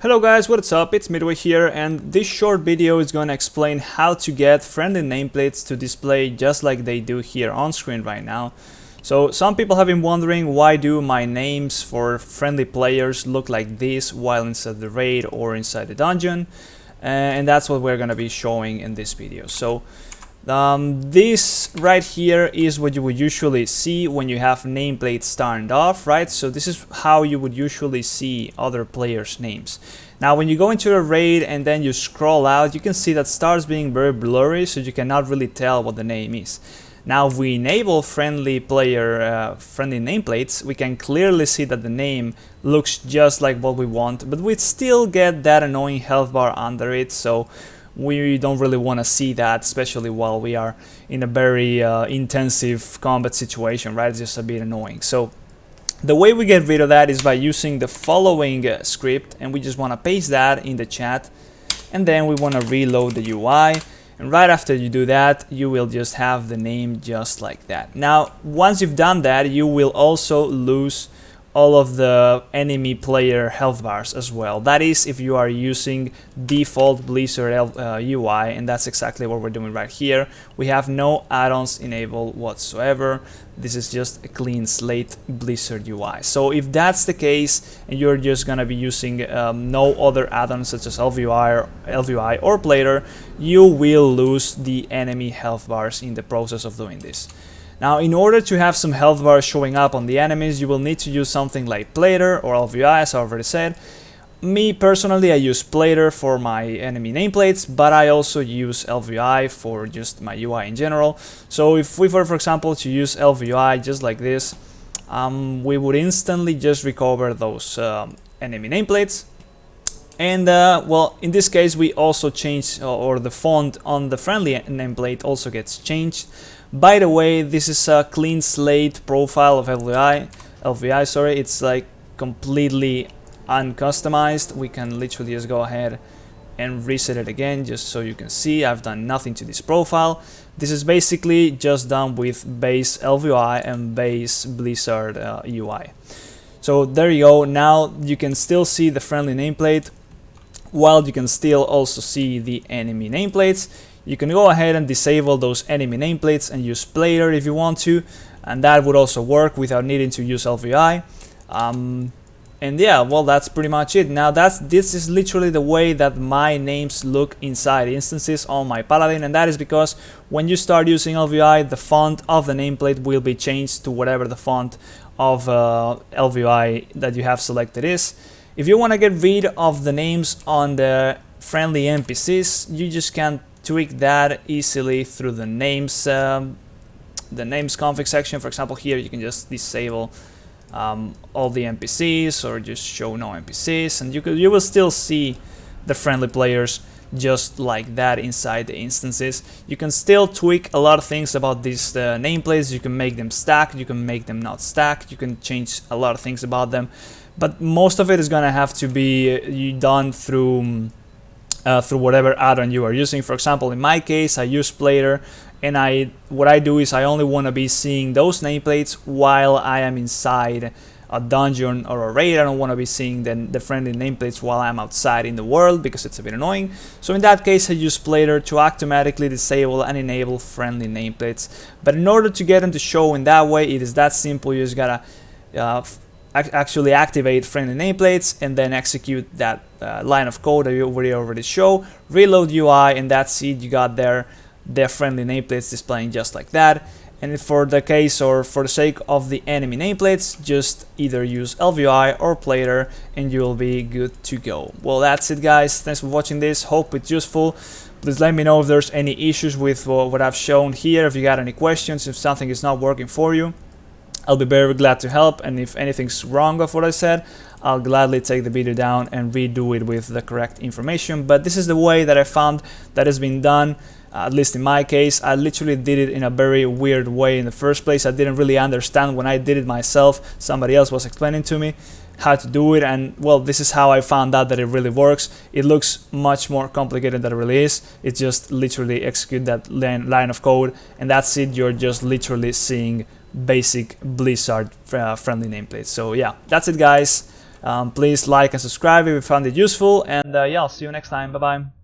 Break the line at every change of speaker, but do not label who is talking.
Hello guys, what's up? It's Midway here, and this short video is going to explain how to get friendly nameplates to display just like they do here on screen right now. So some people have been wondering, why do my names for friendly players look like this while inside the raid or inside the dungeon? And that's what we're going to be showing in this video. So this right here is what you would usually see when you have nameplates turned off, right? So this is how you would usually see other players' names. Now when you go into a raid and then you scroll out, you can see that starts being very blurry, so you cannot really tell what the name is. Now if we enable friendly nameplates, we can clearly see that the name looks just like what we want, but we still get that annoying health bar under it, so we don't really want to see that, especially while we are in a very intensive combat situation, right? It's just a bit annoying. So the way we get rid of that is by using the following script, and we just want to paste that in the chat, and then we want to reload the UI, and right after you do that, you will just have the name just like that. Now once you've done that, you will also lose all of the enemy player health bars as well. That is if you are using default Blizzard UI, and that's exactly what we're doing right here. We have no add-ons enabled whatsoever. This is just a clean slate Blizzard UI. So if that's the case and you're just gonna be using no other add-ons such as LVI or Plater, you will lose the enemy health bars in the process of doing this. Now, in order to have some health bars showing up on the enemies, you will need to use something like Plater or LVI, as I already said. Me personally, I use Plater for my enemy nameplates, but I also use LVI for just my UI in general. So if we were, for example, to use LVI just like this, we would instantly just recover those enemy nameplates. And well, in this case, we also change, or the font on the friendly nameplate also gets changed. By the way, this is a clean slate profile of LVI, sorry, it's like completely uncustomized. We can literally just go ahead and reset it again just so you can see I've done nothing to this profile. This is basically just done with base LVI and base Blizzard UI. So there you go. Now you can still see the friendly nameplate, while you can still also see the enemy nameplates. You can go ahead and disable those enemy nameplates and use Plater if you want to, and that would also work without needing to use LVI. And yeah, well, that's pretty much it. Now this is literally the way that my names look inside instances on my paladin, and that is because when you start using LVI, the font of the nameplate will be changed to whatever the font of LVI that you have selected is. If you want to get rid of the names on the friendly NPCs, you just can't tweak that easily through the names config section. For example, here you can just disable all the NPCs or just show no NPCs, and you will still see the friendly players just like that inside the instances. You can still tweak a lot of things about these nameplates. You can make them stacked, you can make them not stacked, you can change a lot of things about them, but most of it is gonna have to be done through whatever add-on you are using. For example, in my case, I use Plater, and what I do is I only want to be seeing those nameplates while I am inside a dungeon or a raid. I don't want to be seeing the friendly nameplates while I'm outside in the world, because it's a bit annoying. So in that case, I use Plater to automatically disable and enable friendly nameplates. But in order to get them to show in that way, it is that simple. You just gotta actually activate friendly nameplates and then execute that line of code that we already show, reload UI, and that's it. You got their friendly nameplates displaying just like that. And for the case, or for the sake of the enemy nameplates, just either use LVI or Plater and you will be good to go. Well, that's it guys, thanks for watching this, hope it's useful. Please let me know if there's any issues with what I've shown here, if you got any questions, if something is not working for you. I'll be very glad to help, and if anything's wrong of what I said, I'll gladly take the video down and redo it with the correct information. But this is the way that I found that has been done, at least in my case. I literally did it in a very weird way in the first place. I didn't really understand when I did it myself. Somebody else was explaining to me how to do it, and well, this is how I found out that it really works. It looks much more complicated than it really is. It's just literally execute that line of code, and that's it. You're just literally seeing basic Blizzard friendly nameplates. So yeah, that's it guys. Please like and subscribe if you found it useful, and yeah, I'll see you next time. Bye bye.